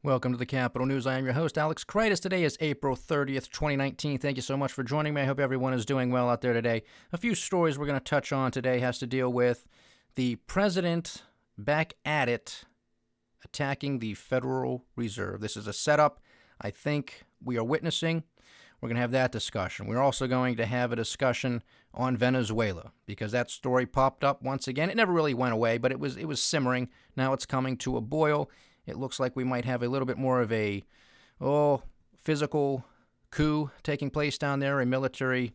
Welcome to the Capital News. I am your host, Alex Kreitis. Today is April 30th, 2019. Thank you so much for joining me. I hope everyone is doing well out there today. A few stories we're going to touch on today has to deal with the president back at it, attacking the Federal Reserve. This is a setup I think we are witnessing. We're going to have that discussion. We're also going to have a discussion on Venezuela because that story popped up once again. It never really went away, but it was simmering. Now it's coming to a boil. It looks like we might have a little bit more of a physical coup taking place down there, a military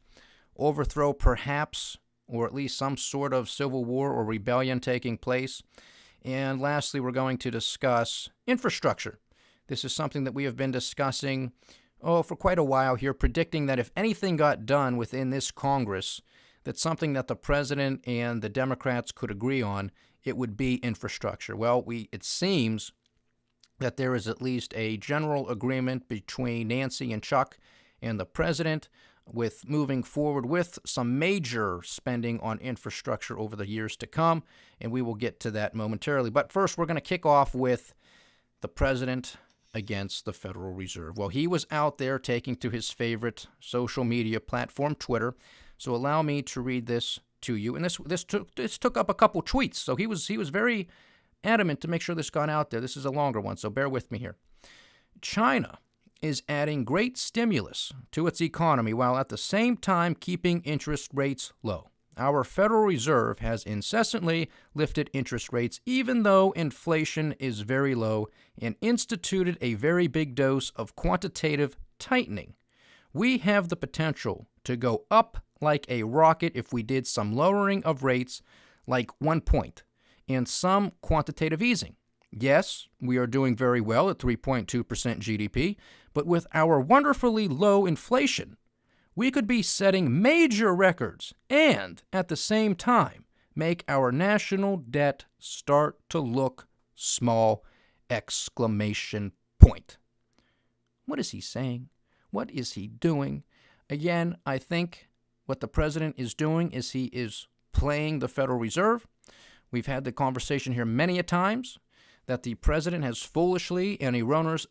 overthrow perhaps, or at least some sort of civil war or rebellion taking place. And lastly, we're going to discuss infrastructure. This is something that we have been discussing for quite a while here, predicting that if anything got done within this Congress, that's something that the president and the Democrats could agree on, it would be infrastructure. Well, it seems that there is at least a general agreement between Nancy and Chuck and the president with moving forward with some major spending on infrastructure over the years to come, and we will get to that momentarily. But first, we're going to kick off with the president against the Federal Reserve. Well, he was out there taking to his favorite social media platform, Twitter. So allow me to read this to you. And this took up a couple tweets. So he was very adamant to make sure this got out there. This is a longer one, so bear with me here. China is adding great stimulus to its economy while at the same time keeping interest rates low. Our Federal Reserve has incessantly lifted interest rates even though inflation is very low and instituted a very big dose of quantitative tightening. We have the potential to go up like a rocket if we did some lowering of rates like 1 point and some quantitative easing. Yes, we are doing very well at 3.2% GDP, but with our wonderfully low inflation, we could be setting major records and, at the same time, make our national debt start to look small! Exclamation point. What is he saying? What is he doing? Again, I think what the president is doing is he is playing the Federal Reserve. We've had the conversation here many a times that the president has foolishly and erroneously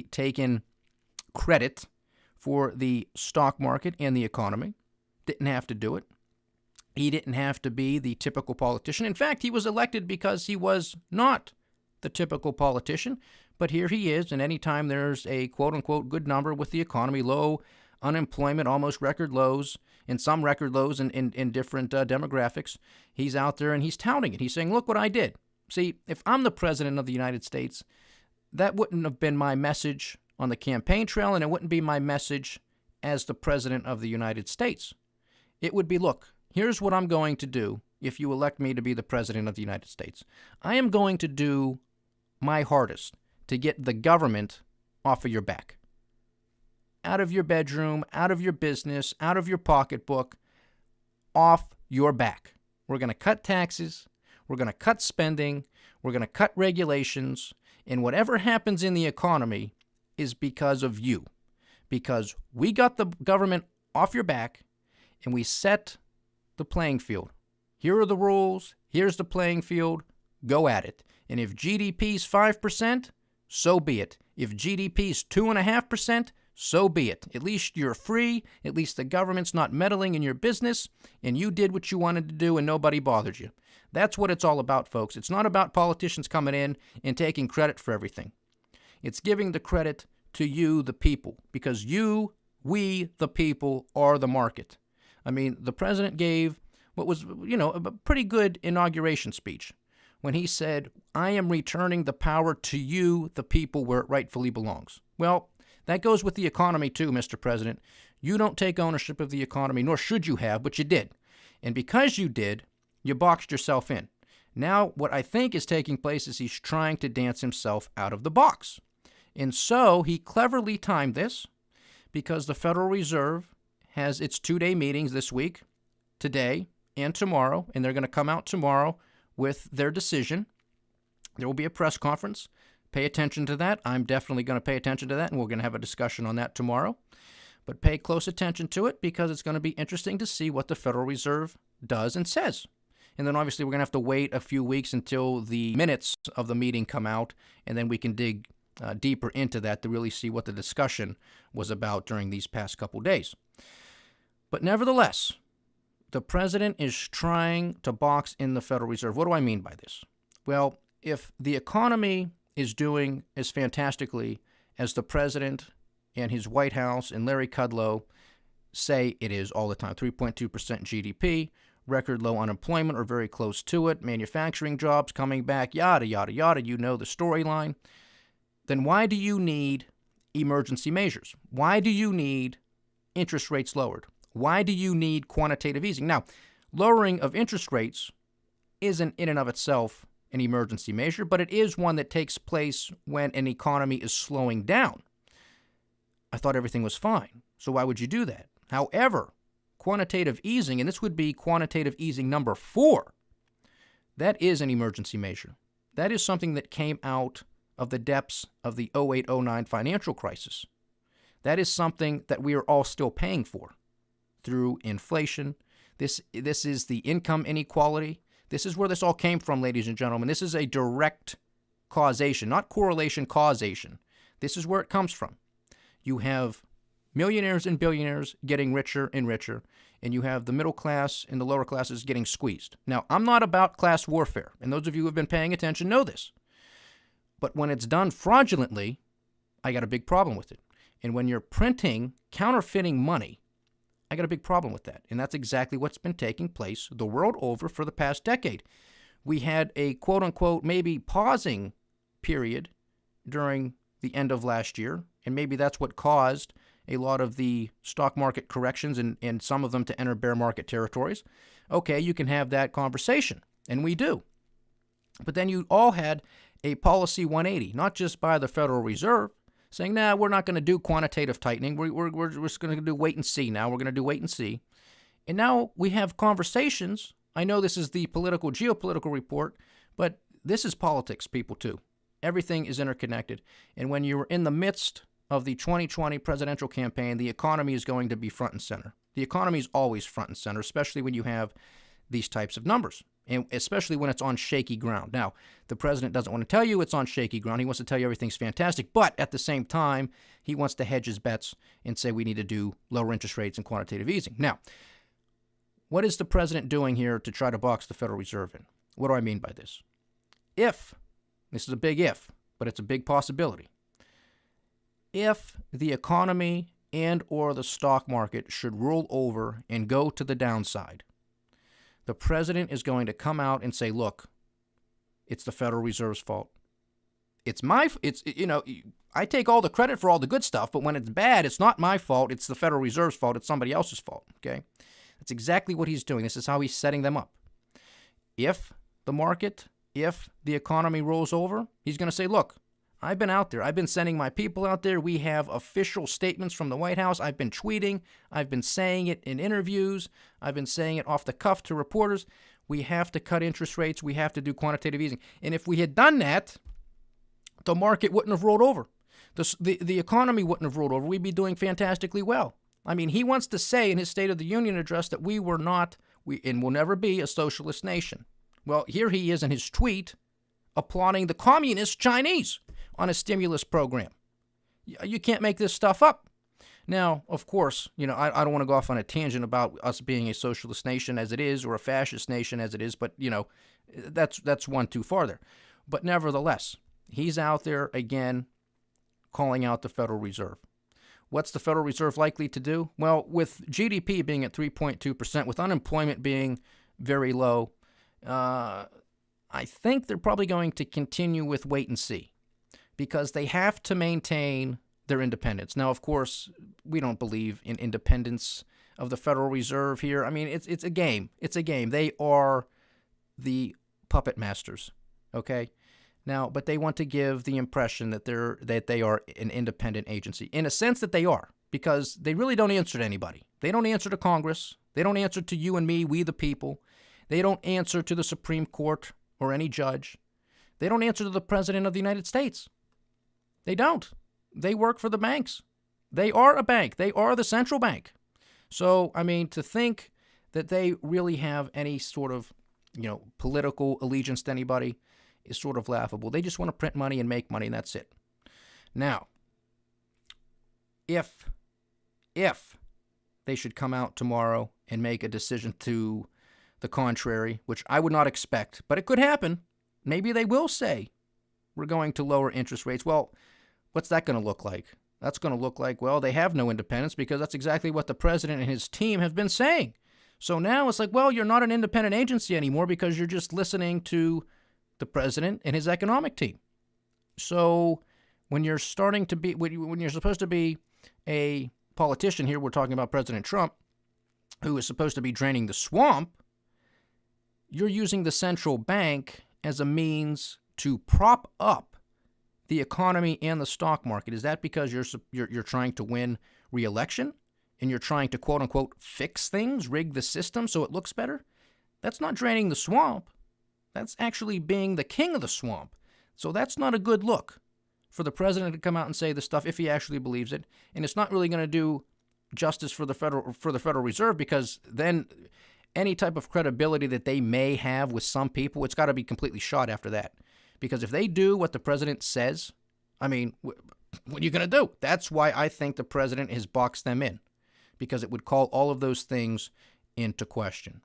taken credit for the stock market and the economy. Didn't have to do it. He didn't have to be the typical politician. In fact, he was elected because he was not the typical politician. But here he is, and anytime there's a quote-unquote good number with the economy, low unemployment, almost record lows, and some record lows in different demographics, he's out there and he's touting it. He's saying, look what I did. See, if I'm the president of the United States, that wouldn't have been my message on the campaign trail, and it wouldn't be my message as the president of the United States. It would be, look, here's what I'm going to do if you elect me to be the president of the United States. I am going to do my hardest to get the government off of your back. Out of your bedroom, out of your business, out of your pocketbook, off your back. We're going to cut taxes. We're going to cut spending. We're going to cut regulations. And whatever happens in the economy is because of you. Because we got the government off your back and we set the playing field. Here are the rules. Here's the playing field. Go at it. And if GDP's 5%, so be it. If GDP's 2.5%, so be it. At least you're free. At least the government's not meddling in your business, and you did what you wanted to do and nobody bothered you. That's what it's all about, folks. It's not about politicians coming in and taking credit for everything. It's giving the credit to you, the people, because we, the people, are the market. I mean, the president gave what was, a pretty good inauguration speech when he said, I am returning the power to you, the people, where it rightfully belongs. Well, that goes with the economy too, Mr. President. You don't take ownership of the economy, nor should you have, but you did. And because you did, you boxed yourself in. Now, what I think is taking place is he's trying to dance himself out of the box. And so he cleverly timed this because the Federal Reserve has its 2-day meetings this week, today and tomorrow, and they're going to come out tomorrow with their decision. There will be a press conference. Pay attention to that. I'm definitely going to pay attention to that, and we're going to have a discussion on that tomorrow. But pay close attention to it because it's going to be interesting to see what the Federal Reserve does and says. And then obviously we're going to have to wait a few weeks until the minutes of the meeting come out, and then we can dig deeper into that to really see what the discussion was about during these past couple days. But nevertheless, the president is trying to box in the Federal Reserve. What do I mean by this? Well, if the economy is doing as fantastically as the president and his White House and Larry Kudlow say it is all the time, 3.2% GDP, record low unemployment or very close to it, manufacturing jobs coming back, yada, yada, yada, you know the storyline, then why do you need emergency measures? Why do you need interest rates lowered? Why do you need quantitative easing? Now, lowering of interest rates isn't in and of itself an emergency measure, but it is one that takes place when an economy is slowing down. I thought everything was fine, so why would you do that? However, quantitative easing, and this would be quantitative easing number 4, that is an emergency measure. That is something that came out of the depths of the 08-09 financial crisis. That is something that we are all still paying for through inflation. This is the income inequality. This is where this all came from, ladies and gentlemen. This is a direct causation, not correlation, causation. This is where it comes from. You have millionaires and billionaires getting richer and richer, and you have the middle class and the lower classes getting squeezed. Now, I'm not about class warfare, and those of you who have been paying attention know this. But when it's done fraudulently, I got a big problem with it. And when you're printing counterfeiting money, I got a big problem with that. And that's exactly what's been taking place the world over for the past decade. We had a quote-unquote maybe pausing period during the end of last year, and maybe that's what caused a lot of the stock market corrections and some of them to enter bear market territories. Okay, you can have that conversation, and we do. But then you all had a policy 180, not just by the Federal Reserve, saying, nah, we're not going to do quantitative tightening. We're just going to do wait and see now. We're going to do wait and see. And now we have conversations. I know this is the geopolitical report, but this is politics, people, too. Everything is interconnected. And when you're in the midst of the 2020 presidential campaign, the economy is going to be front and center. The economy is always front and center, especially when you have these types of numbers, and especially when it's on shaky ground. Now, the president doesn't want to tell you it's on shaky ground. He wants to tell you everything's fantastic, but at the same time, he wants to hedge his bets and say we need to do lower interest rates and quantitative easing. Now, what is the president doing here to try to box the Federal Reserve in? What do I mean by this? This is a big if, but it's a big possibility. If the economy and or the stock market should roll over and go to the downside, the president is going to come out and say, look, it's the Federal Reserve's fault. I take all the credit for all the good stuff, but when it's bad, it's not my fault. It's the Federal Reserve's fault. It's somebody else's fault, okay? That's exactly what he's doing. This is how he's setting them up. If the economy rolls over, he's going to say, look, I've been out there. I've been sending my people out there. We have official statements from the White House. I've been tweeting. I've been saying it in interviews. I've been saying it off the cuff to reporters. We have to cut interest rates. We have to do quantitative easing. And if we had done that, the market wouldn't have rolled over. The economy wouldn't have rolled over. We'd be doing fantastically well. I mean, he wants to say in his State of the Union address that we were not, and will never be, a socialist nation. Well, here he is in his tweet applauding the communist Chinese on a stimulus program. You can't make this stuff up. Now, of course, I don't want to go off on a tangent about us being a socialist nation as it is or a fascist nation as it is, but, that's one too far there. But nevertheless, he's out there again calling out the Federal Reserve. What's the Federal Reserve likely to do? Well, with GDP being at 3.2%, with unemployment being very low, I think they're probably going to continue with wait and see because they have to maintain their independence. Now, of course, we don't believe in independence of the Federal Reserve here. I mean, it's a game. It's a game. They are the puppet masters, okay? Now, but they want to give the impression that they are an independent agency. In a sense that they are, because they really don't answer to anybody. They don't answer to Congress. They don't answer to you and me, we the people. They don't answer to the Supreme Court or any judge. They don't answer to the President of the United States. They don't. They work for the banks. They are a bank. They are the central bank. So, I mean, to think that they really have any sort of political allegiance to anybody is sort of laughable. They just want to print money and make money, and that's it. Now, if they should come out tomorrow and make a decision to the contrary, which I would not expect, but it could happen. Maybe they will say we're going to lower interest rates. Well, what's that going to look like? That's going to look like, well, they have no independence, because that's exactly what the president and his team have been saying. So now it's like, well, you're not an independent agency anymore because you're just listening to the president and his economic team. So when you're supposed to be a politician here, we're talking about President Trump, who is supposed to be draining the swamp, you're using the central bank as a means to prop up the economy and the stock market. Is that because you're trying to win re-election and you're trying to, quote unquote, fix things, rig the system so it looks better? That's not draining the swamp. That's actually being the king of the swamp. So that's not a good look for the president to come out and say this stuff if he actually believes it. And it's not really going to do justice for the Federal Reserve, because then any type of credibility that they may have with some people, it's got to be completely shot after that. Because if they do what the president says, I mean, what are you going to do? That's why I think the president has boxed them in, because it would call all of those things into question.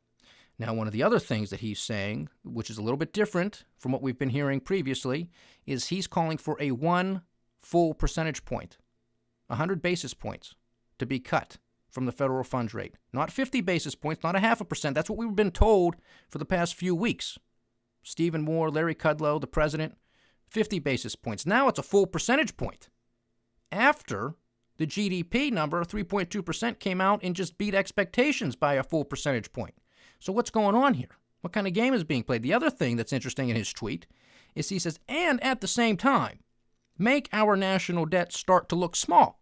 Now, one of the other things that he's saying, which is a little bit different from what we've been hearing previously, is he's calling for a 1 full percentage point, 100 basis points, to be cut from the federal funds rate. Not 50 basis points, not a 0.5%. That's what we've been told for the past few weeks. Stephen Moore, Larry Kudlow, the president, 50 basis points. Now it's a full percentage point. After the GDP number, 3.2%, came out and just beat expectations by a full percentage point. So what's going on here? What kind of game is being played? The other thing that's interesting in his tweet is he says, and at the same time, make our national debt start to look small.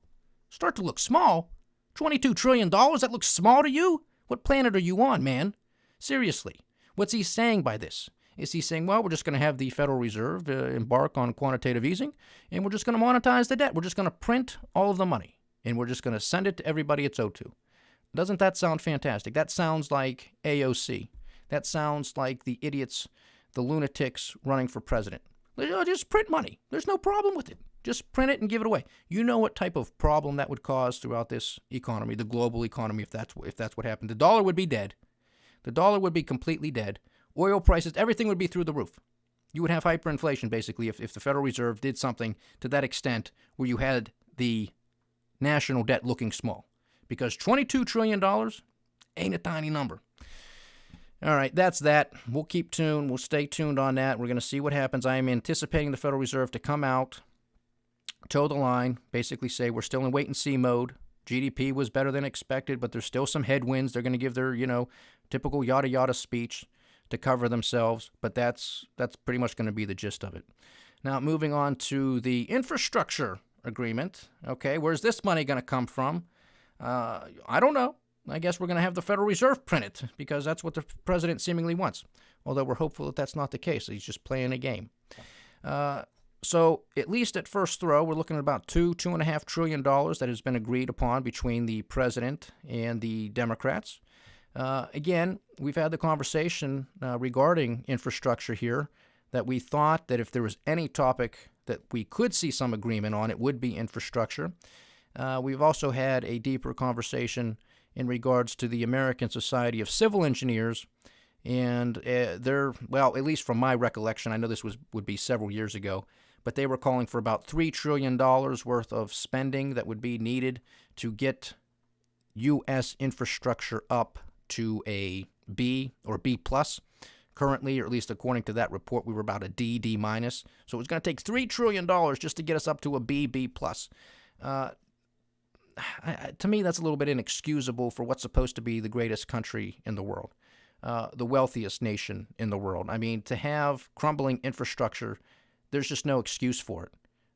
Start to look small? $22 trillion? That looks small to you? What planet are you on, man? Seriously. What's he saying by this? Is he saying, well, we're just going to have the Federal Reserve embark on quantitative easing, and we're just going to monetize the debt. We're just going to print all of the money, and we're just going to send it to everybody it's owed to. Doesn't that sound fantastic? That sounds like AOC. That sounds like the idiots, the lunatics running for president. Just print money. There's no problem with it. Just print it and give it away. You know what type of problem that would cause throughout this economy, the global economy, if that's what happened. The dollar would be dead. The dollar would be completely dead. Oil prices, everything would be through the roof. You would have hyperinflation, basically, if the Federal Reserve did something to that extent where you had the national debt looking small. Because $22 trillion ain't a tiny number. All right, that's that. We'll keep tuned. We'll stay tuned on that. We're going to see what happens. I am anticipating the Federal Reserve to come out, toe the line, basically say we're still in wait-and-see mode. GDP was better than expected, but there's still some headwinds. They're going to give their, typical yada-yada speech to cover themselves, but that's pretty much going to be the gist of it. Now, moving on to the infrastructure agreement. Okay, where's this money going to come from? I don't know. I guess we're going to have the Federal Reserve print it, because that's what the president seemingly wants. Although we're hopeful that that's not the case. He's just playing a game. So at least at first throw, we're looking at about $2.5 trillion that has been agreed upon between the president and the Democrats. Again, we've had the conversation regarding infrastructure here, that we thought that if there was any topic that we could see some agreement on, it would be infrastructure. We've also had a deeper conversation in regards to the American Society of Civil Engineers, and they're, well, at least from my recollection, I know this would be several years ago, but they were calling for about $3 trillion worth of spending that would be needed to get U.S. infrastructure up to a B or B plus. Currently, or at least according to that report, we were about a D minus. So it was going to take $3 trillion just to get us up to a B plus. To me, that's a little bit inexcusable for what's supposed to be the greatest country in the world, the wealthiest nation in the world. I mean, to have crumbling infrastructure, there's just no excuse for it.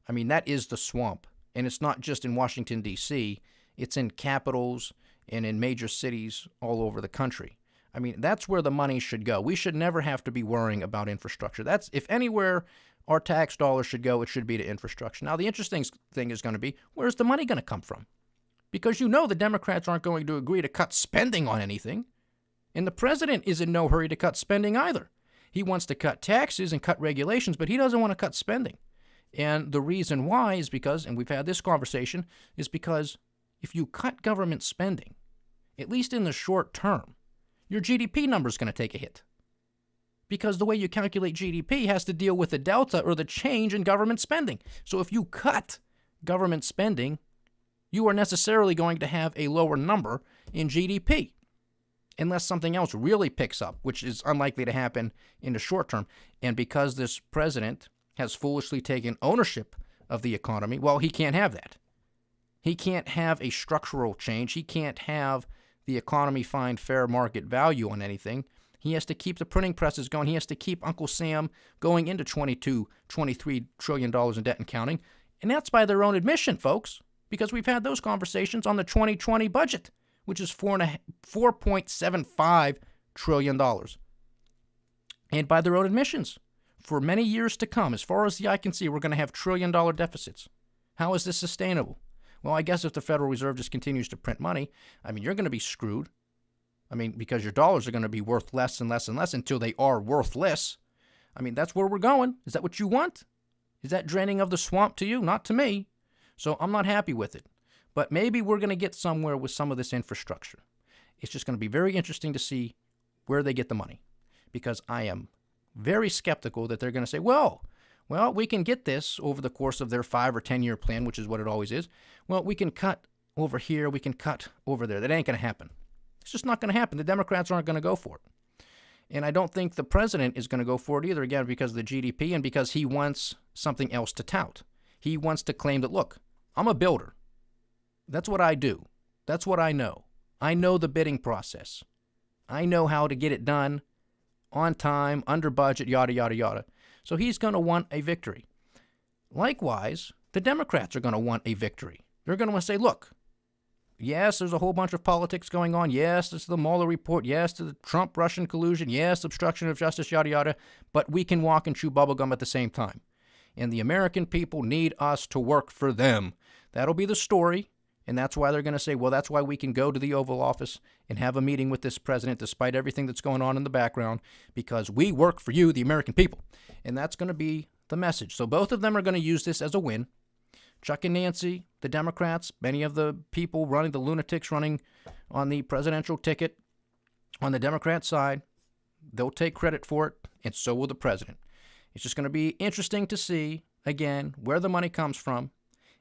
I mean, that is the swamp. And it's not just in Washington, D.C. It's in capitals and in major cities all over the country. I mean, that's where the money should go. We should never have to be worrying about infrastructure. That's, if anywhere our tax dollars should go, it should be to infrastructure. Now, the interesting thing is going to be, where's the money going to come from? Because the Democrats aren't going to agree to cut spending on anything. And the president is in no hurry to cut spending either. He wants to cut taxes and cut regulations, but he doesn't want to cut spending. And the reason why is because, and we've had this conversation, is because if you cut government spending, at least in the short term, your GDP number is going to take a hit. Because the way you calculate GDP has to deal with the delta or the change in government spending. So if you cut government spending, you are necessarily going to have a lower number in GDP. Unless something else really picks up, which is unlikely to happen in the short term. And because this president has foolishly taken ownership of the economy, well, he can't have that. He can't have a structural change. He can't have the economy find fair market value on anything. He has to keep the printing presses going. He has to keep Uncle Sam going into $23 trillion in debt and counting. And that's by their own admission, folks, because we've had those conversations on the 2020 budget, which is $4.75 trillion. And by their own admissions, for many years to come, as far as the eye can see, we're going to have trillion-dollar deficits. How is this sustainable? Well, I guess if the Federal Reserve just continues to print money, you're going to be screwed. Because your dollars are going to be worth less and less and less until they are worthless. That's where we're going. Is that what you want? Is that draining of the swamp to you? Not to me. So I'm not happy with it. But maybe we're going to get somewhere with some of this infrastructure. It's just going to be very interesting to see where they get the money. Because I am very skeptical that they're going to say, well, we can get this over the course of their 5 or 10 year plan, which is what it always is. Well, we can cut over here, we can cut over there. That ain't going to happen. It's just not going to happen. The Democrats aren't going to go for it. And I don't think the president is going to go for it either, again, because of the GDP and because he wants something else to tout. He wants to claim that, look, I'm a builder. That's what I do. That's what I know. I know the bidding process. I know how to get it done on time, under budget, yada, yada, yada. So he's going to want a victory. Likewise, the Democrats are going to want a victory. They're going to want to say, look, yes, there's a whole bunch of politics going on. Yes, there's the Mueller report. Yes, the Trump-Russian collusion. Yes, obstruction of justice, yada, yada. But we can walk and chew bubblegum at the same time. And the American people need us to work for them. That'll be the story. And that's why they're going to say, well, that's why we can go to the Oval Office and have a meeting with this president despite everything that's going on in the background, because we work for you, the American people. And that's going to be the message. So both of them are going to use this as a win. Chuck and Nancy, the Democrats, many of the people running, the lunatics running on the presidential ticket on the Democrat side, they'll take credit for it, and so will the president. It's just going to be interesting to see, again, where the money comes from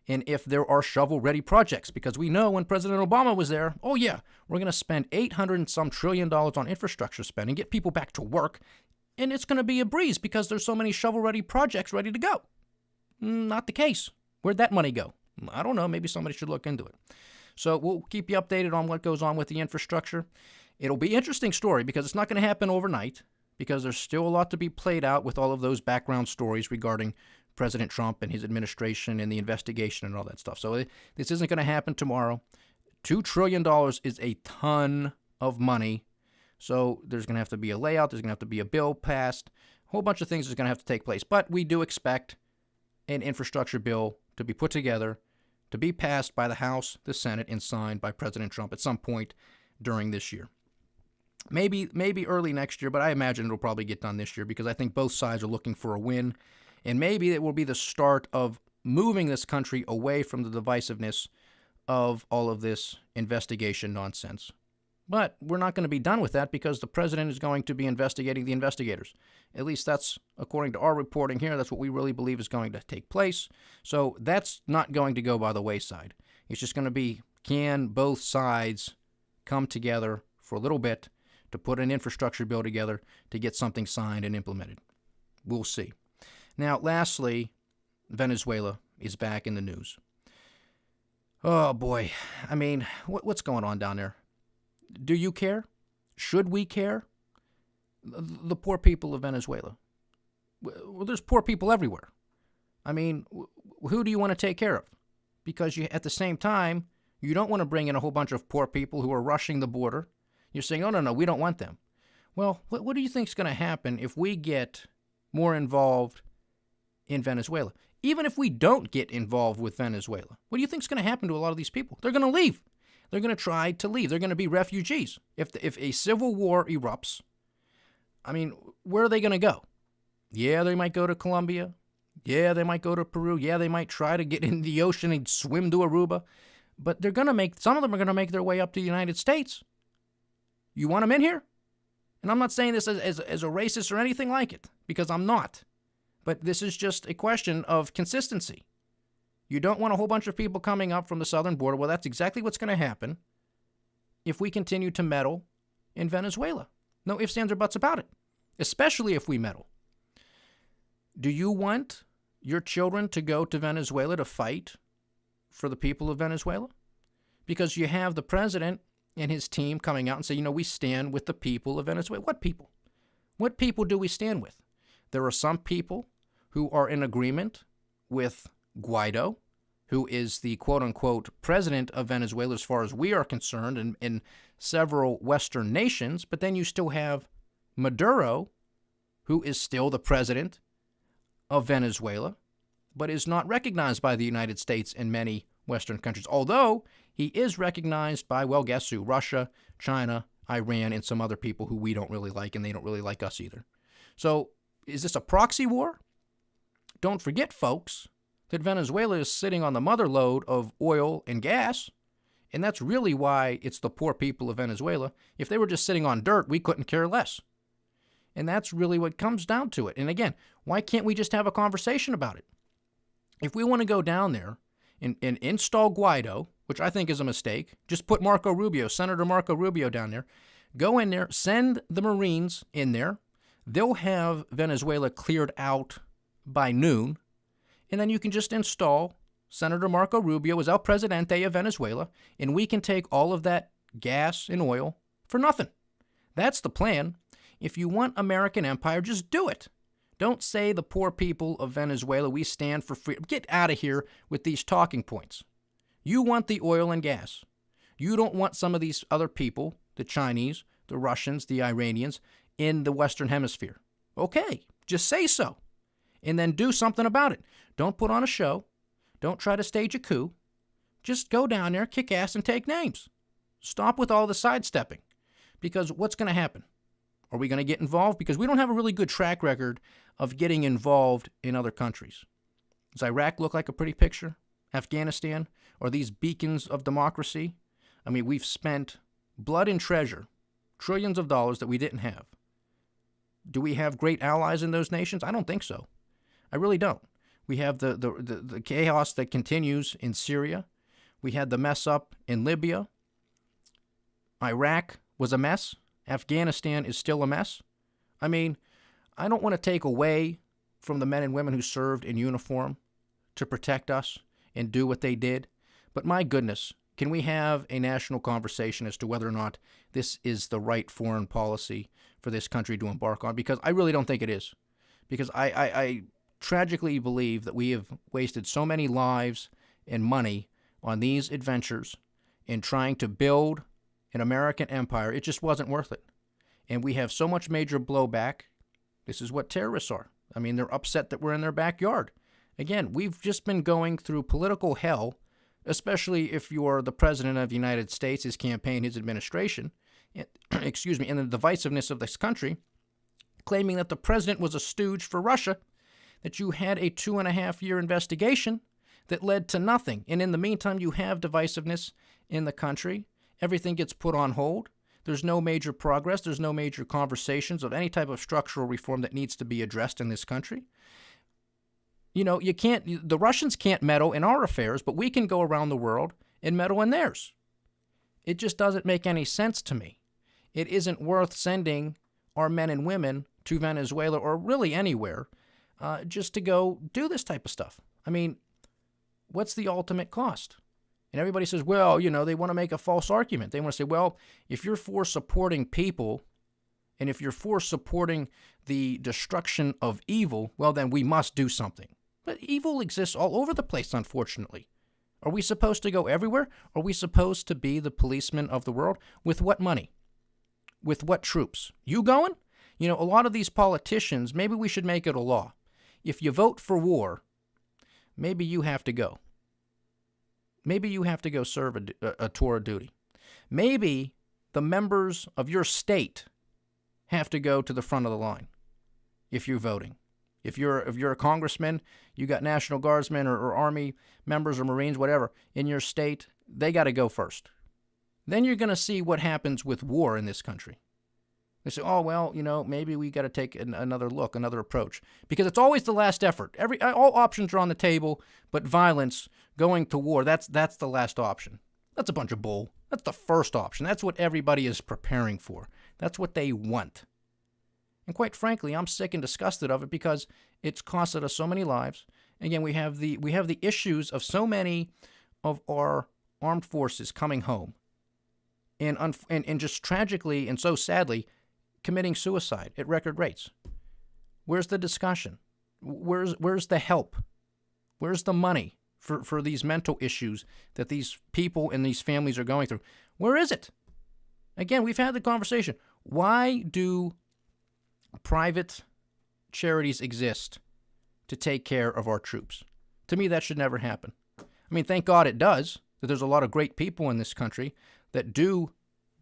and if there are shovel-ready projects, because we know when President Obama was there, oh yeah, we're going to spend $800 and some trillion on infrastructure spending, get people back to work, and it's going to be a breeze because there's so many shovel-ready projects ready to go. Not the case. Where'd that money go? I don't know. Maybe somebody should look into it. So we'll keep you updated on what goes on with the infrastructure. It'll be an interesting story because it's not going to happen overnight, because there's still a lot to be played out with all of those background stories regarding President Trump and his administration and the investigation and all that stuff. So this isn't going to happen tomorrow. $2 trillion is a ton of money. So there's going to have to be a layout. There's going to have to be a bill passed. A whole bunch of things is going to have to take place. But we do expect an infrastructure bill to be put together, to be passed by the House, the Senate, and signed by President Trump at some point during this year. Maybe early next year, but I imagine it'll probably get done this year because I think both sides are looking for a win. And maybe it will be the start of moving this country away from the divisiveness of all of this investigation nonsense. But we're not going to be done with that because the president is going to be investigating the investigators. At least that's, according to our reporting here, that's what we really believe is going to take place. So that's not going to go by the wayside. It's just going to be, can both sides come together for a little bit to put an infrastructure bill together to get something signed and implemented? We'll see. Now, lastly, Venezuela is back in the news. Oh, boy. What's going on down there? Do you care? Should we care? The poor people of Venezuela. Well, there's poor people everywhere. Who do you want to take care of? Because at the same time, you don't want to bring in a whole bunch of poor people who are rushing the border. You're saying, oh, no, we don't want them. Well, what do you think is going to happen if we get more involved in Venezuela? Even if we don't get involved with Venezuela, what do you think is going to happen to a lot of these people? They're going to leave. They're going to try to leave. They're going to be refugees. If a civil war erupts, I mean, where are they going to go? Yeah, they might go to Colombia. Yeah, they might go to Peru. Yeah, they might try to get in the ocean and swim to Aruba. But some of them are going to make their way up to the United States. You want them in here? And I'm not saying this as a racist or anything like it, because I'm not. But this is just a question of consistency. You don't want a whole bunch of people coming up from the southern border. Well, that's exactly what's going to happen if we continue to meddle in Venezuela. No ifs, ands, or buts about it, especially if we meddle. Do you want your children to go to Venezuela to fight for the people of Venezuela? Because you have the president and his team coming out and say, we stand with the people of Venezuela. What people? What people do we stand with? There are some people who are in agreement with Guaido, who is the quote-unquote president of Venezuela as far as we are concerned in several Western nations, but then you still have Maduro, who is still the president of Venezuela, but is not recognized by the United States and many Western countries, although he is recognized by, well, guess who? Russia, China, Iran, and some other people who we don't really like, and they don't really like us either. So is this a proxy war? Don't forget, folks, that Venezuela is sitting on the mother lode of oil and gas, and that's really why it's the poor people of Venezuela. If they were just sitting on dirt, we couldn't care less. And that's really what comes down to it. And again, why can't we just have a conversation about it? If we want to go down there and install Guaido, which I think is a mistake, just put Senator Marco Rubio down there, go in there, send the Marines in there, they'll have Venezuela cleared out by noon, and then you can just install Senator Marco Rubio as El Presidente of Venezuela, and we can take all of that gas and oil for nothing. That's the plan. If you want American empire, just do it. Don't say the poor people of Venezuela, we stand for freedom. Get out of here with these talking points. You want the oil and gas. You don't want some of these other people, the Chinese, the Russians, the Iranians, in the Western Hemisphere. Okay, just say so. And then do something about it. Don't put on a show. Don't try to stage a coup. Just go down there, kick ass, and take names. Stop with all the sidestepping. Because what's going to happen? Are we going to get involved? Because we don't have a really good track record of getting involved in other countries. Does Iraq look like a pretty picture? Afghanistan? Or these beacons of democracy? I mean, we've spent blood and treasure, trillions of dollars that we didn't have. Do we have great allies in those nations? I don't think so. I really don't. We have the chaos that continues in Syria. We had the mess up in Libya. Iraq was a mess. Afghanistan is still a mess. I mean, I don't want to take away from the men and women who served in uniform to protect us and do what they did. But my goodness, can we have a national conversation as to whether or not this is the right foreign policy for this country to embark on? Because I really don't think it is. Because I tragically believe that we have wasted so many lives and money on these adventures in trying to build an American empire. It just wasn't worth it. And we have so much major blowback. This is what terrorists are. I mean, they're upset that we're in their backyard. Again, we've just been going through political hell, especially if you're the president of the United States, his campaign, his administration, and the divisiveness of this country, claiming that the president was a stooge for Russia, that you had a 2.5-year investigation that led to nothing. And in the meantime, you have divisiveness in the country. Everything gets put on hold. There's no major progress. There's no major conversations of any type of structural reform that needs to be addressed in this country. The Russians can't meddle in our affairs, but we can go around the world and meddle in theirs. It just doesn't make any sense to me. It isn't worth sending our men and women to Venezuela or really anywhere just to go do this type of stuff. I mean, what's the ultimate cost? And everybody says, well, they want to make a false argument. They want to say, well, if you're for supporting people and if you're for supporting the destruction of evil, well, then we must do something. But evil exists all over the place, unfortunately. Are we supposed to go everywhere? Are we supposed to be the policemen of the world? With what money? With what troops? You going? A lot of these politicians, maybe we should make it a law. If you vote for war, maybe you have to go. Maybe you have to go serve a tour of duty. Maybe the members of your state have to go to the front of the line if you're voting. If you're a congressman, you got National Guardsmen or Army members or Marines, whatever, in your state, they got to go first. Then you're going to see what happens with war in this country. They say, oh, well, maybe we got to take another look, another approach. Because it's always the last effort. All options are on the table, but violence, going to war, that's the last option. That's a bunch of bull. That's the first option. That's what everybody is preparing for. That's what they want. And quite frankly, I'm sick and disgusted of it because it's costed us so many lives. Again, we have the issues of so many of our armed forces coming home and just tragically and so sadly committing suicide at record rates. Where's the discussion? Where's the help? Where's the money for these mental issues that these people and these families are going through? Where is it? Again, we've had the conversation. Why do private charities exist to take care of our troops? To me, that should never happen. I mean, thank God it does, that there's a lot of great people in this country that do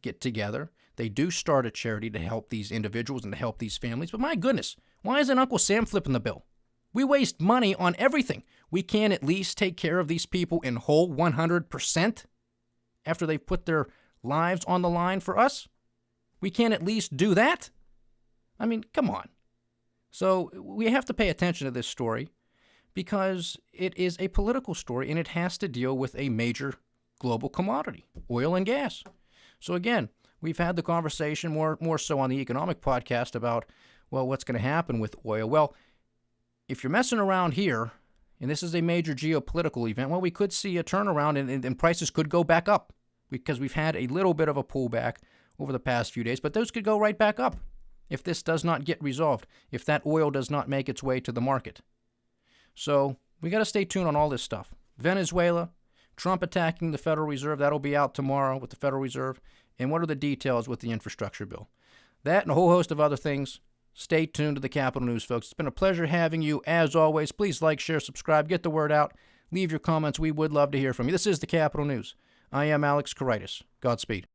get together. They do start a charity to help these individuals and to help these families. But my goodness, why isn't Uncle Sam flipping the bill? We waste money on everything. We can't at least take care of these people in whole 100% after they've put their lives on the line for us? We can't at least do that? I mean, come on. So we have to pay attention to this story because it is a political story and it has to deal with a major global commodity, oil and gas. So again, we've had the conversation more so on the economic podcast about, well, what's going to happen with oil? Well, if you're messing around here, and this is a major geopolitical event, well, we could see a turnaround and prices could go back up because we've had a little bit of a pullback over the past few days, but those could go right back up if this does not get resolved, if that oil does not make its way to the market. So we got to stay tuned on all this stuff. Venezuela, Trump attacking the Federal Reserve, that'll be out tomorrow with the Federal Reserve, and what are the details with the infrastructure bill? That and a whole host of other things. Stay tuned to the Capital News, folks. It's been a pleasure having you. As always, please like, share, subscribe, get the word out, leave your comments. We would love to hear from you. This is the Capital News. I am Alex Koritis. Godspeed.